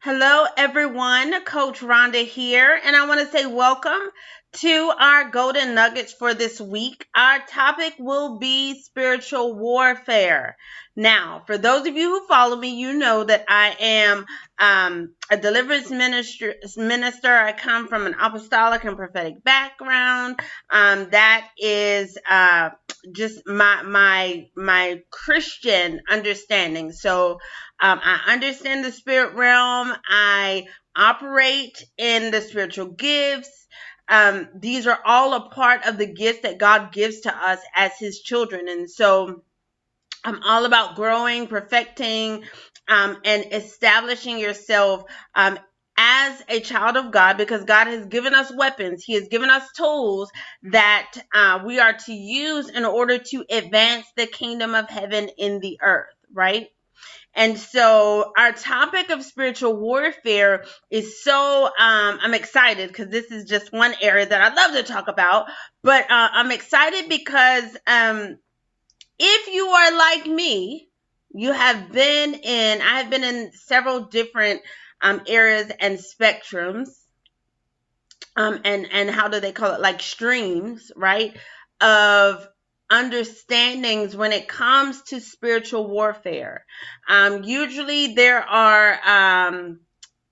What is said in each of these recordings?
Hello, everyone. Coach Rhonda here, and I want to say welcome to our Golden Nuggets for this week. Our topic will be spiritual warfare. Now, for those of you who follow me, you know that I am a deliverance minister. I come from an apostolic and prophetic background. That is just my Christian understanding. So I understand the spirit realm. I operate in the spiritual gifts. These are all a part of the gifts that God gives to us as His children. And so I'm all about growing, perfecting, and establishing yourself as a child of God, because God has given us weapons. He has given us tools that we are to use in order to advance the kingdom of heaven in the earth, right? And so our topic of spiritual warfare is so, I'm excited because this is just one area that I love to talk about, but I'm excited because if you are like me, I have been in several different areas and spectrums, and how do they call it, like streams, right, of understandings when it comes to spiritual warfare. Usually there are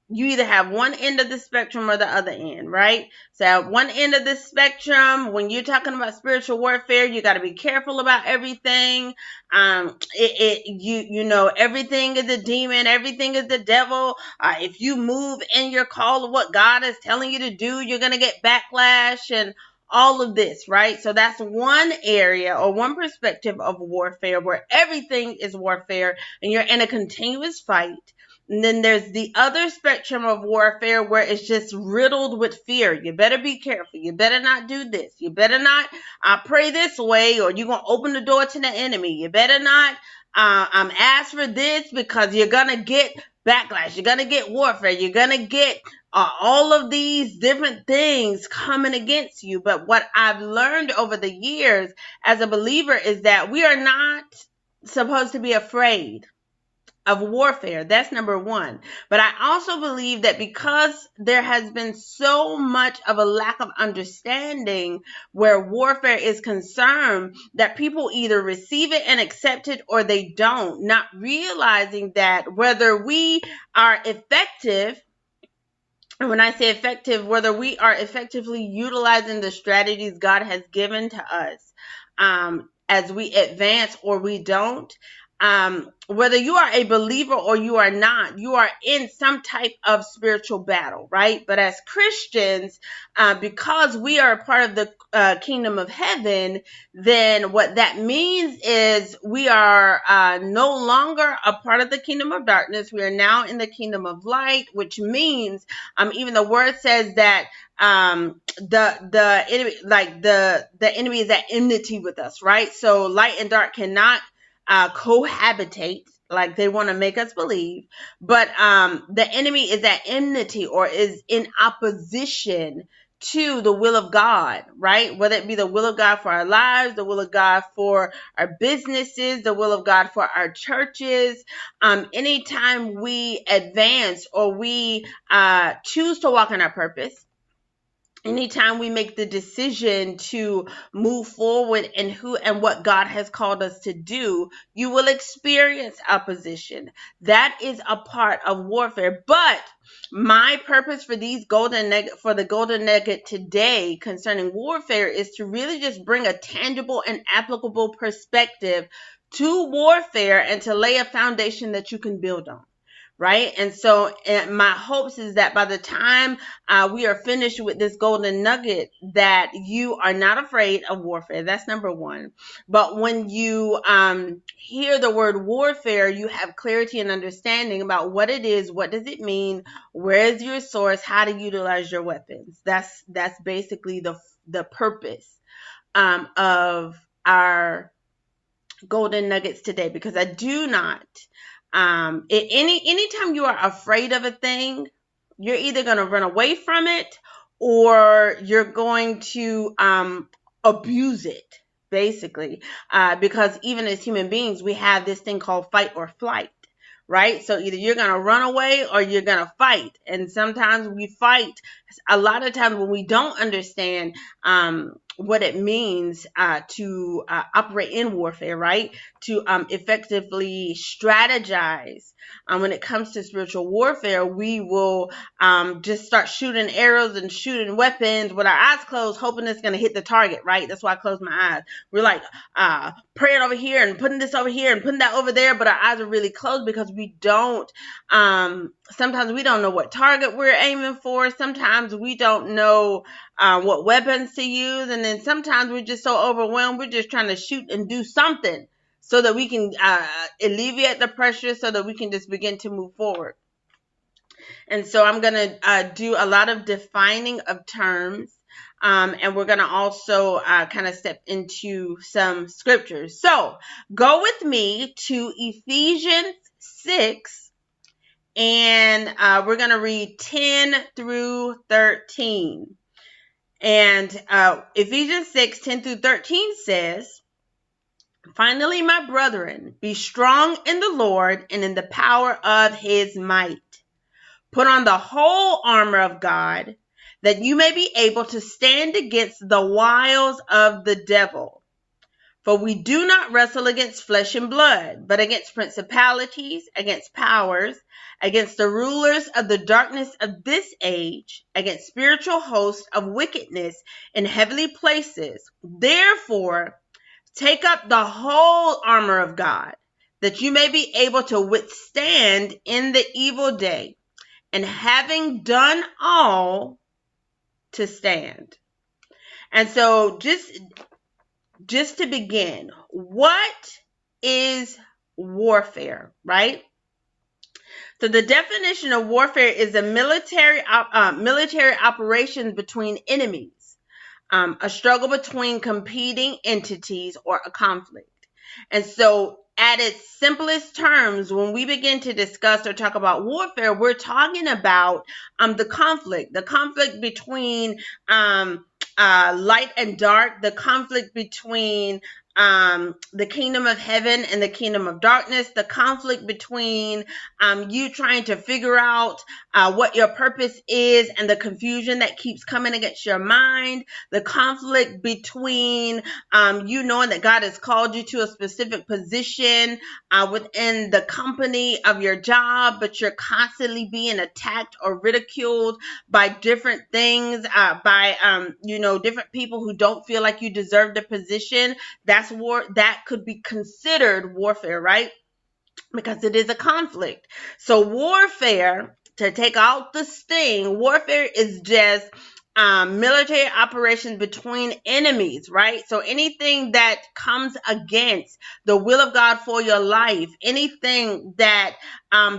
you either have one end of the spectrum or the other end, right? So at one end of the spectrum, when you're talking about spiritual warfare, you got to be careful about everything. You know, everything is a demon, everything is the devil. If you move in your call of what God is telling you to do, you're going to get backlash and all of this, right? So that's one area or one perspective of warfare where everything is warfare and you're in a continuous fight. And then there's the other spectrum of warfare where it's just riddled with fear. You better be careful. You better not do this. You better not pray this way, or you're going to open the door to the enemy. You better not ask for this, because you're going to get backlash. You're going to get warfare. You're going to get all of these different things coming against you. But what I've learned over the years as a believer is that we are not supposed to be afraid of warfare. That's number one. But I also believe that because there has been so much of a lack of understanding where warfare is concerned, that people either receive it and accept it or they don't, not realizing that whether we are effective, and when I say effective, whether we are effectively utilizing the strategies God has given to us as we advance or we don't, whether you are a believer or you are not, you are in some type of spiritual battle, right? But as Christians, because we are a part of the kingdom of heaven, then what that means is we are no longer a part of the kingdom of darkness. We are now in the kingdom of light, which means even the word says that the enemy, like the enemy is at enmity with us, right? So light and dark cannot cohabitate like they want to make us believe, but the enemy is at enmity or is in opposition to the will of God, right? Whether it be the will of God for our lives, the will of God for our businesses, the will of God for our churches. Anytime we advance or we choose to walk in our purpose, anytime we make the decision to move forward in who and what God has called us to do, you will experience opposition. That is a part of warfare. But my purpose for the golden nugget today concerning warfare is to really just bring a tangible and applicable perspective to warfare and to lay a foundation that you can build on. Right. And so my hopes is that by the time we are finished with this golden nugget, that you are not afraid of warfare. That's number one. But when you hear the word warfare, you have clarity and understanding about what it is. What does it mean? Where is your source? How to utilize your weapons. That's basically the purpose of our golden nuggets today, because I do not anytime you are afraid of a thing, you're either going to run away from it or you're going to abuse it, basically, because even as human beings, we have this thing called fight or flight, right? So either you're going to run away or you're going to fight. And sometimes we fight. A lot of times when we don't understand what it means to operate in warfare, right? To effectively strategize. When it comes to spiritual warfare, we will just start shooting arrows and shooting weapons with our eyes closed, hoping it's going to hit the target, right? That's why I close my eyes. We're like praying over here and putting this over here and putting that over there, but our eyes are really closed because we don't, sometimes we don't know what target we're aiming for. Sometimes we don't know what weapons to use. And then sometimes we're just so overwhelmed, we're just trying to shoot and do something so that we can alleviate the pressure, so that we can just begin to move forward. And so I'm going to do a lot of defining of terms. And we're going to also kind of step into some scriptures. So go with me to Ephesians 6, and we're going to read 10 through 13. And Ephesians 6, 10 through 13 says, "Finally, my brethren, be strong in the Lord and in the power of his might. Put on the whole armor of God, that you may be able to stand against the wiles of the devil. For we do not wrestle against flesh and blood, but against principalities, against powers, against the rulers of the darkness of this age, against spiritual hosts of wickedness in heavenly places. Therefore, take up the whole armor of God, that you may be able to withstand in the evil day, and having done all, to stand." And so just to begin, what is warfare, right? So the definition of warfare is a military operations between enemies, a struggle between competing entities, or a conflict. And so at its simplest terms, when we begin to discuss or talk about warfare, we're talking about the conflict between light and dark, the conflict between the kingdom of heaven and the kingdom of darkness, the conflict between you trying to figure out what your purpose is and the confusion that keeps coming against your mind, the conflict between you knowing that God has called you to a specific position within the company of your job, but you're constantly being attacked or ridiculed by different things, by different people who don't feel like you deserve the position. That's war. That could be considered warfare, right? Because it is a conflict. So warfare, to take out the sting, warfare is just military operations between enemies, right? So anything that comes against the will of God for your life, anything that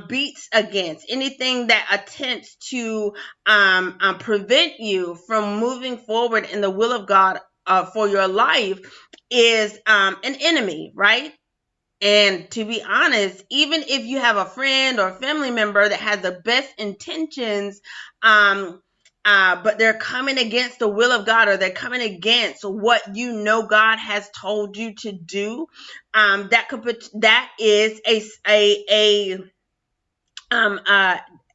beats against, anything that attempts to prevent you from moving forward in the will of God for your life is an enemy, right? And to be honest, even if you have a friend or family member that has the best intentions, but they're coming against the will of God, or they're coming against what God has told you to do, that is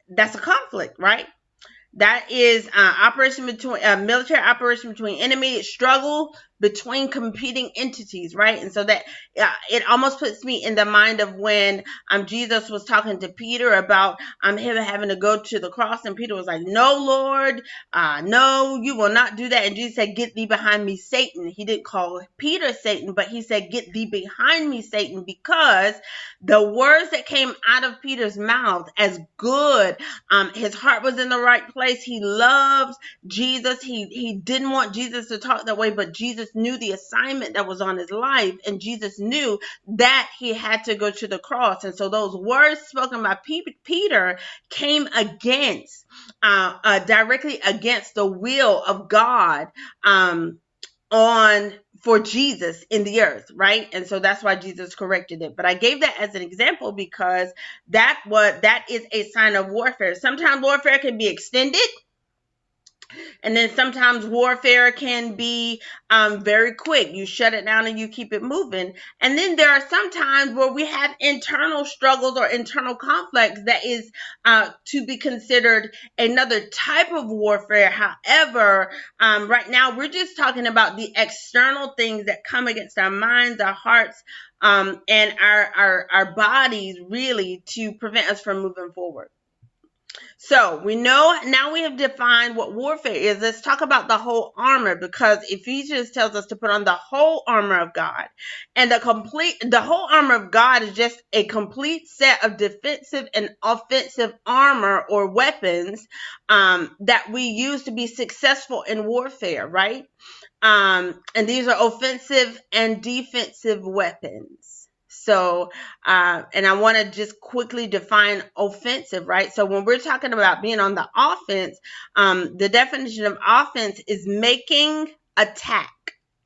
that's a conflict, right? That is military operation between enemy, struggle between competing entities, right? And so that it almost puts me in the mind of when Jesus was talking to Peter about him having to go to the cross, and Peter was like, "No, Lord, no, you will not do that." And Jesus said, "Get thee behind me, Satan." He didn't call Peter Satan, but he said, "Get thee behind me, Satan," because the words that came out of Peter's mouth, as good, his heart was in the right place. He loves Jesus. He didn't want Jesus to talk that way, but Jesus knew the assignment that was on his life, and Jesus knew that he had to go to the cross. And so those words spoken by Peter came against, directly against the will of God for Jesus in the earth, right? And so that's why Jesus corrected it. But I gave that as an example because that is a sign of warfare. Sometimes warfare can be extended. And then sometimes warfare can be very quick. You shut it down and you keep it moving. And then there are some times where we have internal struggles or internal conflicts that is to be considered another type of warfare. However, right now we're just talking about the external things that come against our minds, our hearts, and our bodies, really, to prevent us from moving forward. So we know now we have defined what warfare is. Let's talk about the whole armor, because Ephesians tells us to put on the whole armor of God. And the whole armor of God is just a complete set of defensive and offensive armor or weapons that we use to be successful in warfare, right? And these are offensive and defensive weapons. So, and I want to just quickly define offensive, right? So when we're talking about being on the offense, the definition of offense is making attack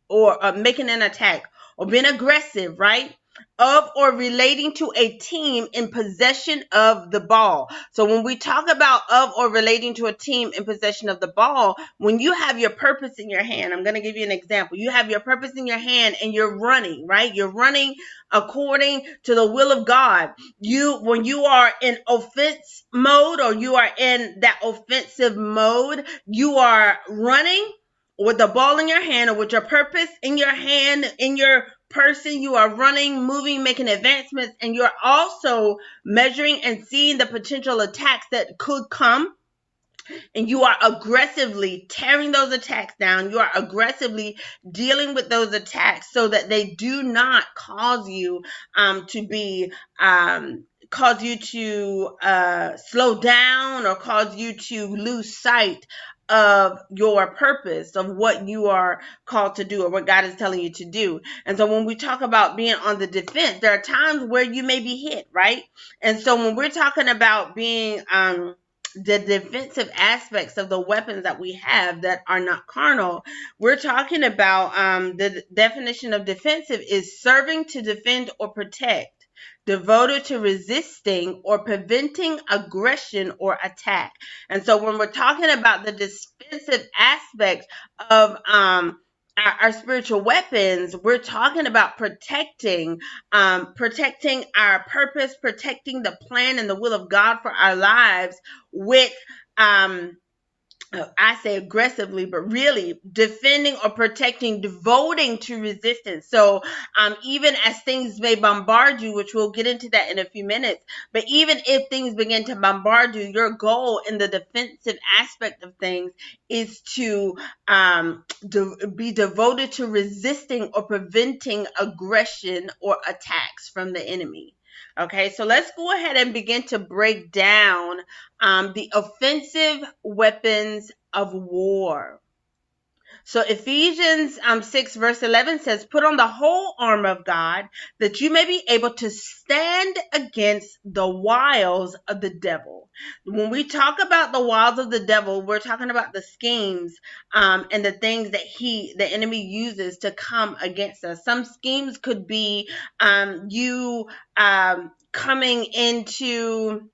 or making an attack or being aggressive, right? Of or relating to a team in possession of the ball. So when we talk about of or relating to a team in possession of the ball, when you have your purpose in your hand, I'm going to give you an example. You have your purpose in your hand and you're running, right? You're running according to the will of God. When you are in offense mode, or you are in that offensive mode, you are running with the ball in your hand, or with your purpose in your hand, in your person. You are running, moving, making advancements, and you're also measuring and seeing the potential attacks that could come, and you are aggressively tearing those attacks down. You are aggressively dealing with those attacks so that they do not cause you cause you to slow down, or cause you to lose sight of your purpose, of what you are called to do, or what God is telling you to do. And so when we talk about being on the defense, there are times where you may be hit, right? And so when we're talking about being the defensive aspects of the weapons that we have that are not carnal, we're talking about the definition of defensive is serving to defend or protect, devoted to resisting or preventing aggression or attack. And so when we're talking about the defensive aspects of our spiritual weapons, we're talking about protecting our purpose, protecting the plan and the will of God for our lives with I say aggressively, but really defending or protecting, devoting to resistance. So even as things may bombard you, which we'll get into that in a few minutes, but even if things begin to bombard you, your goal in the defensive aspect of things is to be devoted to resisting or preventing aggression or attacks from the enemy. Okay, so let's go ahead and begin to break down the offensive weapons of war. So Ephesians 6 verse 11 says, put on the whole armor of God that you may be able to stand against the wiles of the devil. When we talk about the wiles of the devil, we're talking about the schemes and the things that the enemy uses to come against us. Some schemes could be you coming into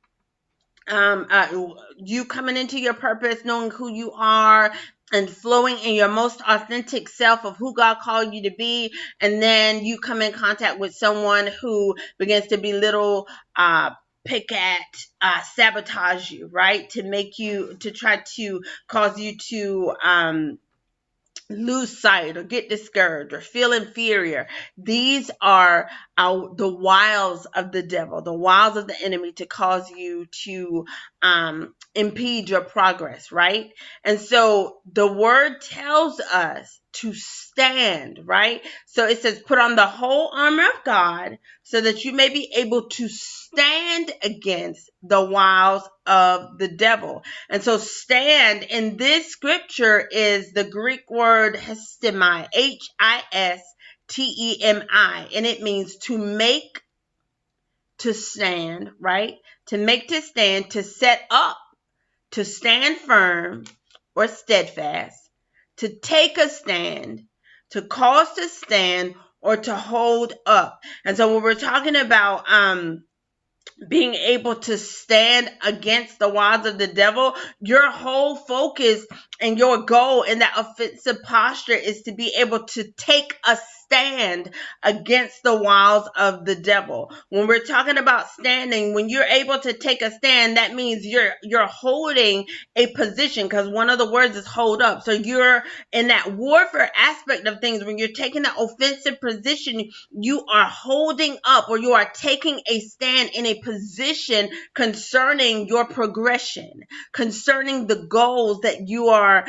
you coming into your purpose, knowing who you are, and flowing in your most authentic self of who God called you to be. And then you come in contact with someone who begins to belittle, pick at, sabotage you, right? To try to cause you to lose sight or get discouraged or feel inferior. These are the wiles of the devil, the wiles of the enemy, to cause you to impede your progress, right? And so the word tells us to stand, right? So it says, put on the whole armor of God so that you may be able to stand against the wiles of the devil. And so stand in this scripture is the Greek word histemi, Histemi, and it means to make, to stand, right? To make, to stand, to set up, to stand firm or steadfast, to take a stand, to cause to stand, or to hold up. And so when we're talking about being able to stand against the wiles of the devil, your whole focus and your goal in that offensive posture is to be able to take a stand against the wiles of the devil. When we're talking about standing, when you're able to take a stand, that means you're holding a position, because one of the words is hold up. So you're in that warfare aspect of things. When you're taking that offensive position, you are holding up, or you are taking a stand in a position concerning your progression, concerning the goals that you are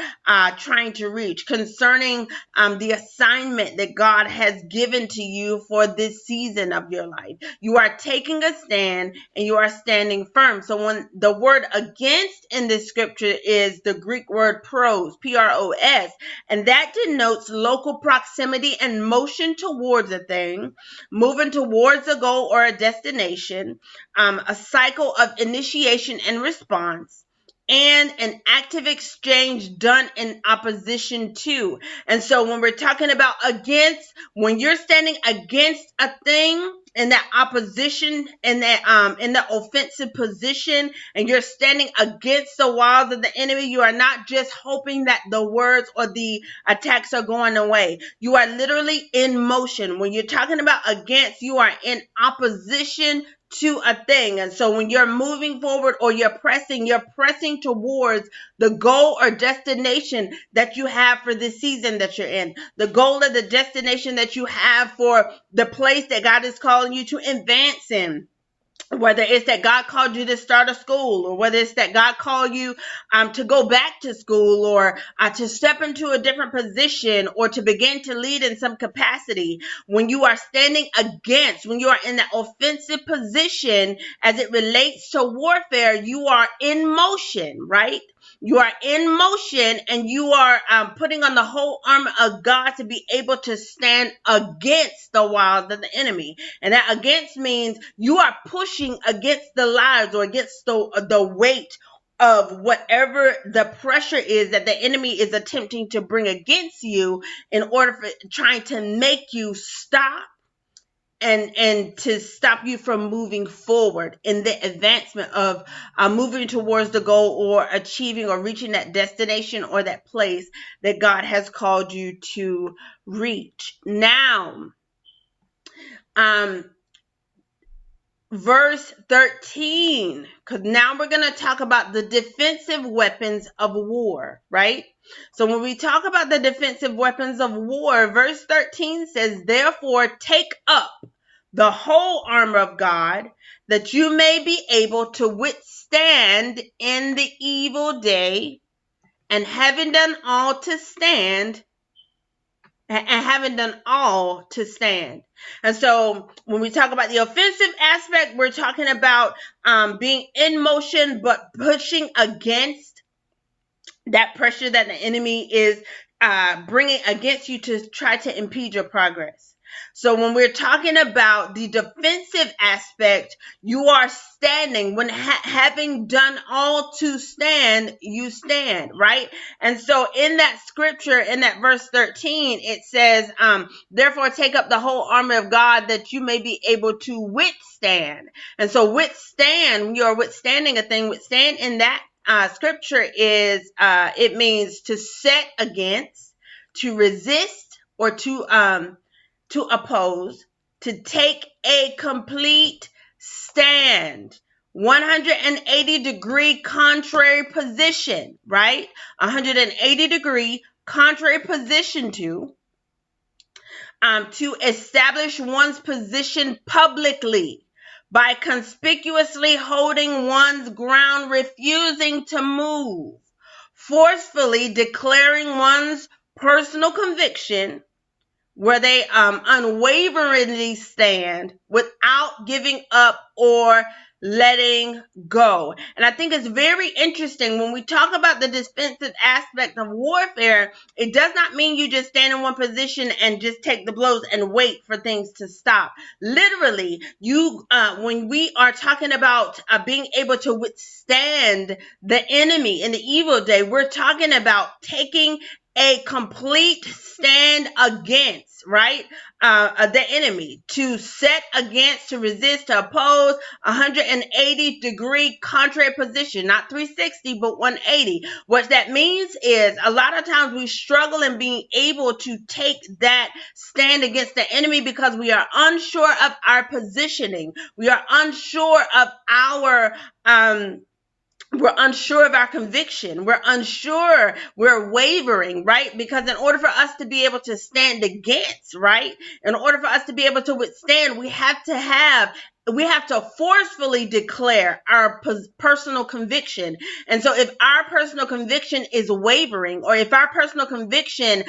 trying to reach, concerning the assignment that God has given to you for this season of your life. You are taking a stand and you are standing firm. So when the word against in this scripture is the Greek word pros, P-R-O-S, and that denotes local proximity and motion towards a thing, moving towards a goal or a destination, a cycle of initiation and response, and an active exchange done in opposition to. And so when we're talking about against, when you're standing against a thing in that opposition, in that offensive position, and you're standing against the wiles of the enemy, you are not just hoping that the words or the attacks are going away. You are literally in motion. When you're talking about against, you are in opposition to a thing. And so when you're moving forward or you're pressing towards the goal or destination that you have for this season that you're in, the goal or the destination that you have for the place that God is calling you to advance in. Whether it's that God called you to start a school, or whether it's that God called you to go back to school, or to step into a different position, or to begin to lead in some capacity. When you are standing against, when you are in that offensive position as it relates to warfare, you are in motion, right? You are in motion, and you are putting on the whole armor of God to be able to stand against the wiles of the enemy. And that against means you are pushing against the lies, or against the weight of whatever the pressure is that the enemy is attempting to bring against you, in order for trying to make you stop and to stop you from moving forward in the advancement of moving towards the goal, or achieving or reaching that destination or that place that God has called you to reach. Now, verse 13, because now we're going to talk about the defensive weapons of war, right? So when we talk about the defensive weapons of war, verse 13 says, therefore take up the whole armor of God, that you may be able to withstand in the evil day, and having done all to stand, And so when we talk about the offensive aspect, we're talking about being in motion, but pushing against that pressure that the enemy is bringing against you to try to impede your progress. So when we're talking about the defensive aspect, you are standing. When having done all to stand, you stand, right? And so in that scripture, in that verse 13, it says, therefore take up the whole armor of God, that you may be able to withstand. And so withstand, when you're withstanding a thing, withstand in that scripture is, it means to set against, to resist, or to oppose, to take a complete stand, 180-degree contrary position, right? 180-degree contrary position to establish one's position publicly by conspicuously holding one's ground, refusing to move, forcefully declaring one's personal conviction, where they unwaveringly stand without giving up or letting go. And I think it's very interesting when we talk about the defensive aspect of warfare. It does not mean you just stand in one position and just take the blows and wait for things to stop. Literally, when we are talking about being able to withstand the enemy in the evil day, we're talking about taking a complete stand against, right? The enemy, to set against, to resist, to oppose, 180-degree contrary position, not 360, but 180. What that means is a lot of times we struggle in being able to take that stand against the enemy because we are unsure of our positioning. We are unsure of our, we're unsure of our conviction. We're unsure. We're wavering, right? Because in order for us to be able to stand against, right? In order for us to be able to withstand, we have to forcefully declare our personal conviction. And so if our personal conviction is wavering, or if our personal conviction,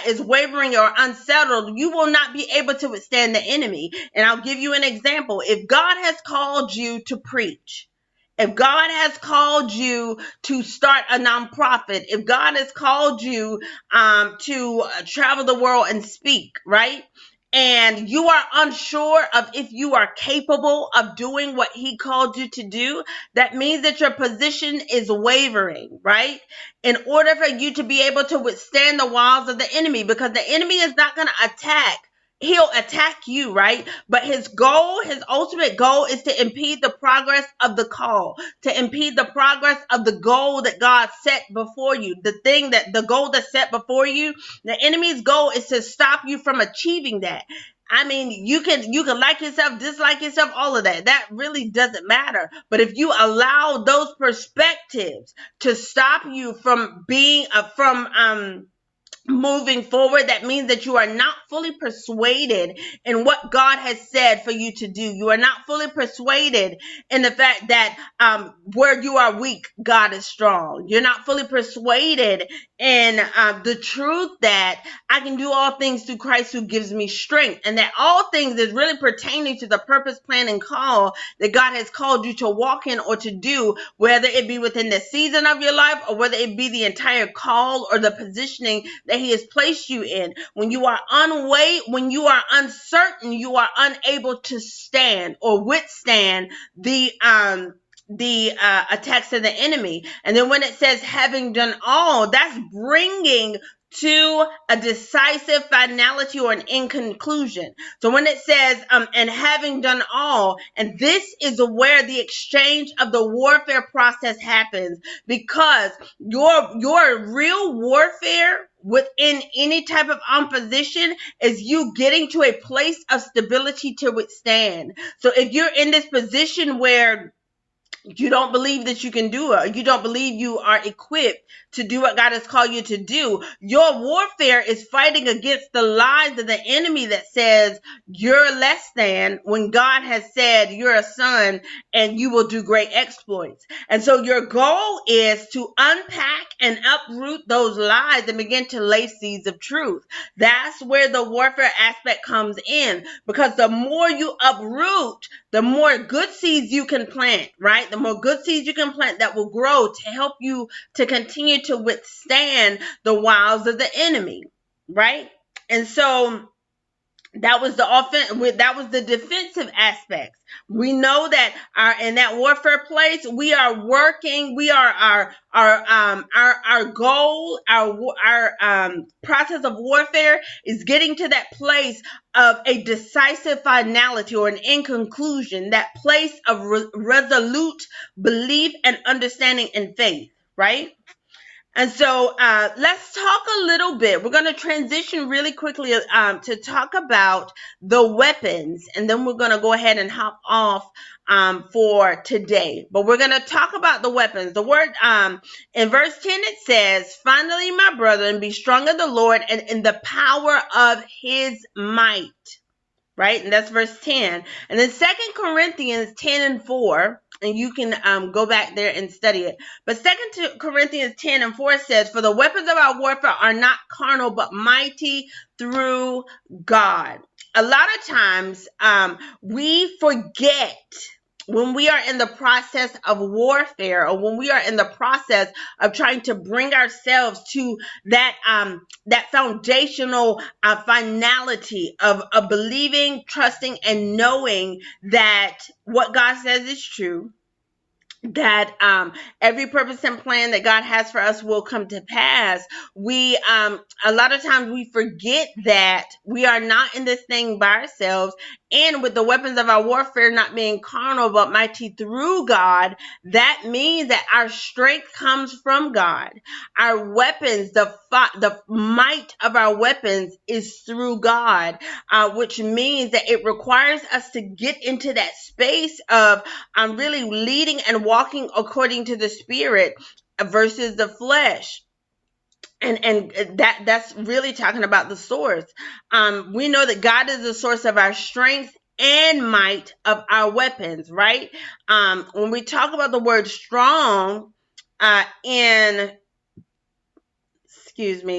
is wavering or unsettled, you will not be able to withstand the enemy. And I'll give you an example. If God has called you to preach, if God has called you to start a nonprofit, if God has called you to travel the world and speak, right? And you are unsure of if you are capable of doing what he called you to do, that means that your position is wavering, right? In order for you to be able to withstand the wiles of the enemy, because the enemy is not going to attack. He'll attack you, right? But his ultimate goal is to impede the progress of the call, to impede the progress of the goal that God set before you. The goal that's set before you, the enemy's goal is to stop you from achieving that. I mean, you can like yourself, dislike yourself, all of that. That really doesn't matter. But if you allow those perspectives to stop you from being, moving forward, that means that you are not fully persuaded in what God has said for you to do. You are not fully persuaded in the fact that where you are weak, God is strong. You're not fully persuaded in the truth that I can do all things through Christ who gives me strength, and that all things is really pertaining to the purpose, plan, and call that God has called you to walk in or to do, whether it be within the season of your life or whether it be the entire call or the positioning that he has placed you in. When you are uncertain, you are unable to stand or withstand the attacks of the enemy. And then when it says having done all, that's bringing to a decisive finality or an in conclusion. So when it says, and having done all, and this is where the exchange of the warfare process happens, because your real warfare within any type of opposition is you getting to a place of stability to withstand. So if you're in this position where you don't believe that you can do it, or you don't believe you are equipped to do what God has called you to do, your warfare is fighting against the lies of the enemy that says you're less than, when God has said you're a son and you will do great exploits. And so your goal is to unpack and uproot those lies and begin to lay seeds of truth. That's where the warfare aspect comes in, because the more you uproot, the more good seeds you can plant, right? The more good seeds you can plant that will grow to help you to continue to withstand the wiles of the enemy, right? And so that was the defensive aspects. We know that in that warfare place, we are working. We are our goal, our process of warfare is getting to that place of a decisive finality or an in conclusion. That place of resolute belief and understanding and faith, right? And so let's talk a little bit. We're going to transition really quickly to talk about the weapons, and then we're going to go ahead and hop off for today. But we're going to talk about the weapons. The word in verse 10, it says, "Finally, my brethren, be strong in the Lord and in the power of his might." Right? And that's verse 10. And then 2 Corinthians 10:4, and you can go back there and study it. But 2 Corinthians 10:4 says, "For the weapons of our warfare are not carnal, but mighty through God." A lot of times we forget, when we are in the process of warfare, or when we are in the process of trying to bring ourselves to that foundational finality of believing, trusting, and knowing that what God says is true, that every purpose and plan that God has for us will come to pass. We a lot of times we forget that we are not in this thing by ourselves, and with the weapons of our warfare not being carnal but mighty through God, that means that our strength comes from God. Our weapons, the might of our weapons is through God, which means that it requires us to get into that space of really leading and walking according to the spirit versus the flesh. And that's really talking about the source. We know that God is the source of our strength and might of our weapons, right? When we talk about the word strong, in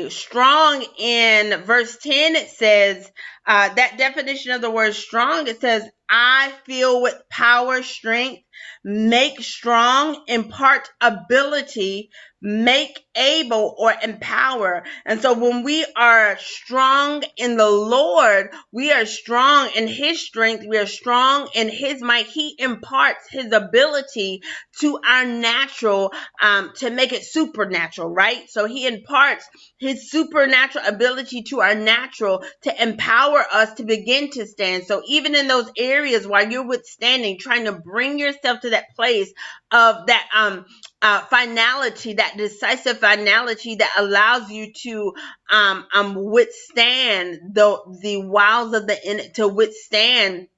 strong, in verse 10, it says, that definition of the word strong, it says, I feel with power, strength, make strong, impart ability, make able, or empower. And so when we are strong in the Lord, we are strong in his strength, we are strong in his might. He imparts his ability to our natural, to make it supernatural, right? So he imparts his supernatural ability to our natural to empower us to begin to stand. So even in those areas while you're withstanding, trying to bring yourself to that place of that finality, that decisive finality that allows you to withstand the wiles of the enemy, to withstand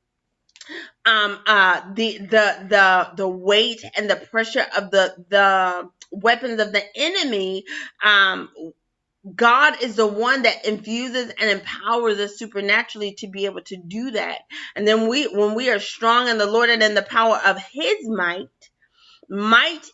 the weight and the pressure of the weapons of the enemy. God is the one that infuses and empowers us supernaturally to be able to do that. And then when we are strong in the Lord and in the power of his might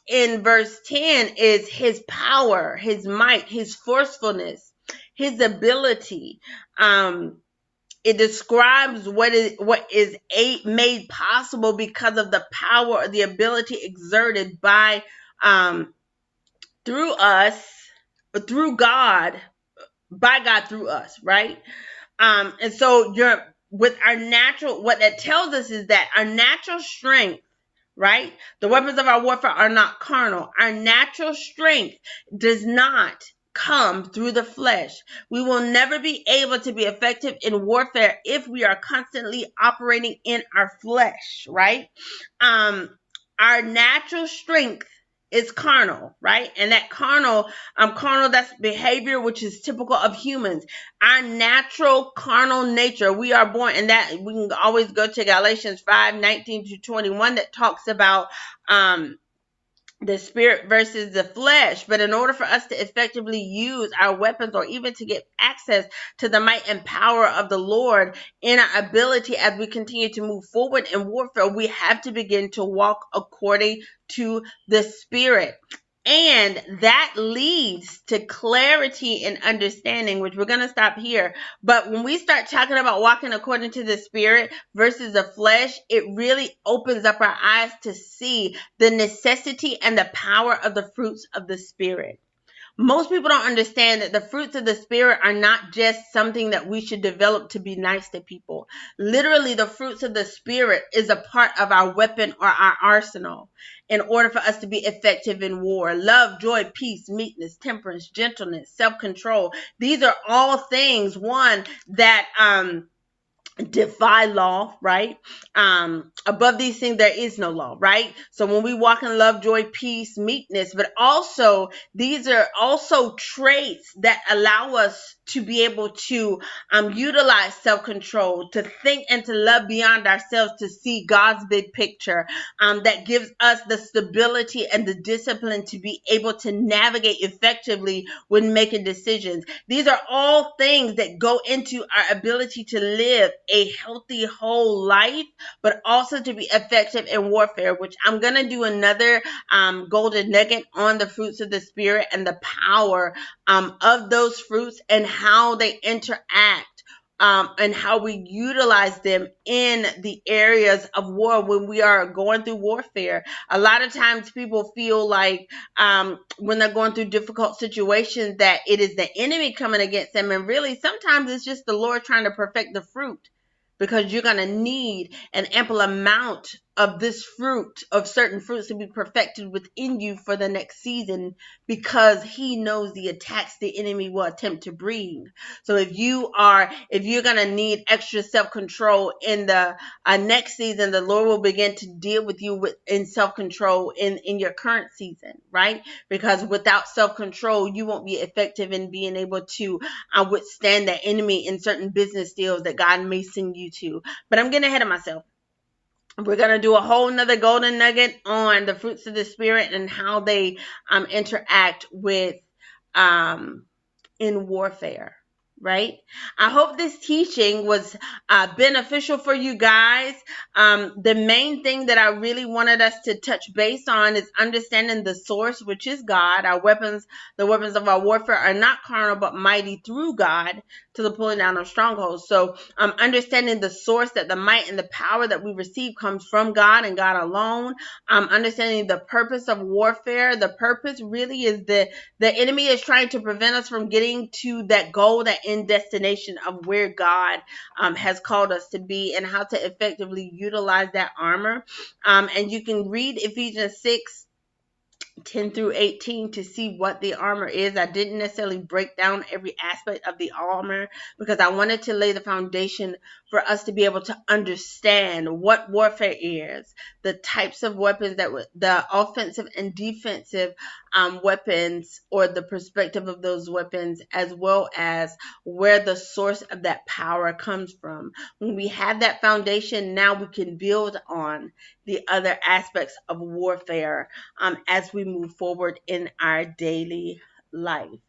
in verse 10 is his power, his might, his forcefulness, his ability. It describes what is made possible because of the power or the ability exerted by through us, through God, by God through us, right? And so with our natural, what that tells us is that our natural strength, right? The weapons of our warfare are not carnal. Our natural strength does not come through the flesh. We will never be able to be effective in warfare if we are constantly operating in our flesh, right? Our natural strength is carnal, right? And that carnal, that's behavior which is typical of humans. Our natural carnal nature, we are born, and that we can always go to Galatians 5:19-21 that talks about the spirit versus the flesh. But in order for us to effectively use our weapons, or even to get access to the might and power of the Lord in our ability as we continue to move forward in warfare, we have to begin to walk according to the spirit. And that leads to clarity and understanding, which we're going to stop here. But when we start talking about walking according to the spirit versus the flesh, it really opens up our eyes to see the necessity and the power of the fruits of the spirit. Most people don't understand that the fruits of the spirit are not just something that we should develop to be nice to people. Literally, the fruits of the spirit is a part of our weapon or our arsenal in order for us to be effective in war. Love, joy, peace, meekness, temperance, gentleness, self-control. These are all things, one, that defy law, right? Above these things there is no law, right? So when we walk in love, joy, peace, meekness, but also these are also traits that allow us to be able to utilize self-control, to think and to love beyond ourselves, to see God's big picture, that gives us the stability and the discipline to be able to navigate effectively when making decisions. These are all things that go into our ability to live a healthy whole life, but also to be effective in warfare, which I'm going to do another golden nugget on the fruits of the spirit and the power of those fruits and how they interact, and how we utilize them in the areas of war when we are going through warfare. A lot of times people feel like when they're going through difficult situations that it is the enemy coming against them, and really sometimes it's just the Lord trying to perfect the fruit, because you're going to need an ample amount of this fruit, of certain fruits, to be perfected within you for the next season, because he knows the attacks the enemy will attempt to bring. So if you're going to need extra self-control in the next season, the Lord will begin to deal with you in self-control in your current season, right? Because without self-control, you won't be effective in being able to withstand the enemy in certain business deals that God may send you to. But I'm getting ahead of myself. We're going to do a whole nother golden nugget on the fruits of the Spirit and how they interact with in warfare, right? I hope this teaching was beneficial for you guys. The main thing that I really wanted us to touch base on is understanding the source, which is God. The weapons of our warfare are not carnal, but mighty through God to the pulling down of strongholds. So understanding the source, that the might and the power that we receive comes from God and God alone. Understanding the purpose of warfare. The purpose really is the enemy is trying to prevent us from getting to that goal, that end destination of where God has called us to be, and how to effectively utilize that armor. And you can read Ephesians 6:10 through 18 to see what the armor is. I didn't necessarily break down every aspect of the armor because I wanted to lay the foundation for us to be able to understand what warfare is, the types of weapons the offensive and defensive weapons, or the perspective of those weapons, as well as where the source of that power comes from. When we have that foundation, now we can build on the other aspects of warfare as we move forward in our daily life.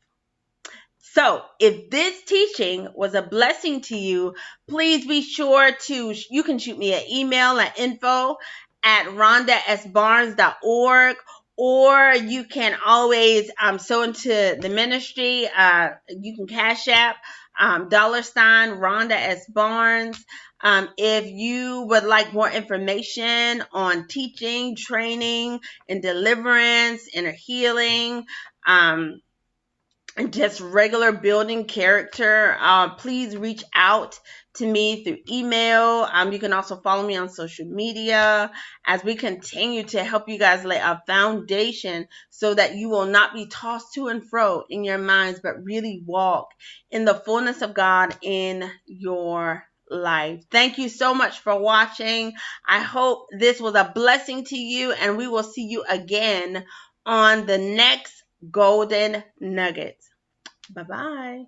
So if this teaching was a blessing to you, please be sure you can shoot me an email at info@rondasbarnes.org, or you can always sow into the ministry. You can Cash App $Rhonda S. Barnes. If you would like more information on teaching, training, and deliverance, inner healing, and just regular building character, please reach out to me through email. You can also follow me on social media as we continue to help you guys lay a foundation so that you will not be tossed to and fro in your minds, but really walk in the fullness of God in your life. Thank you so much for watching. I hope this was a blessing to you, and we will see you again on the next Golden Nuggets. Bye-bye.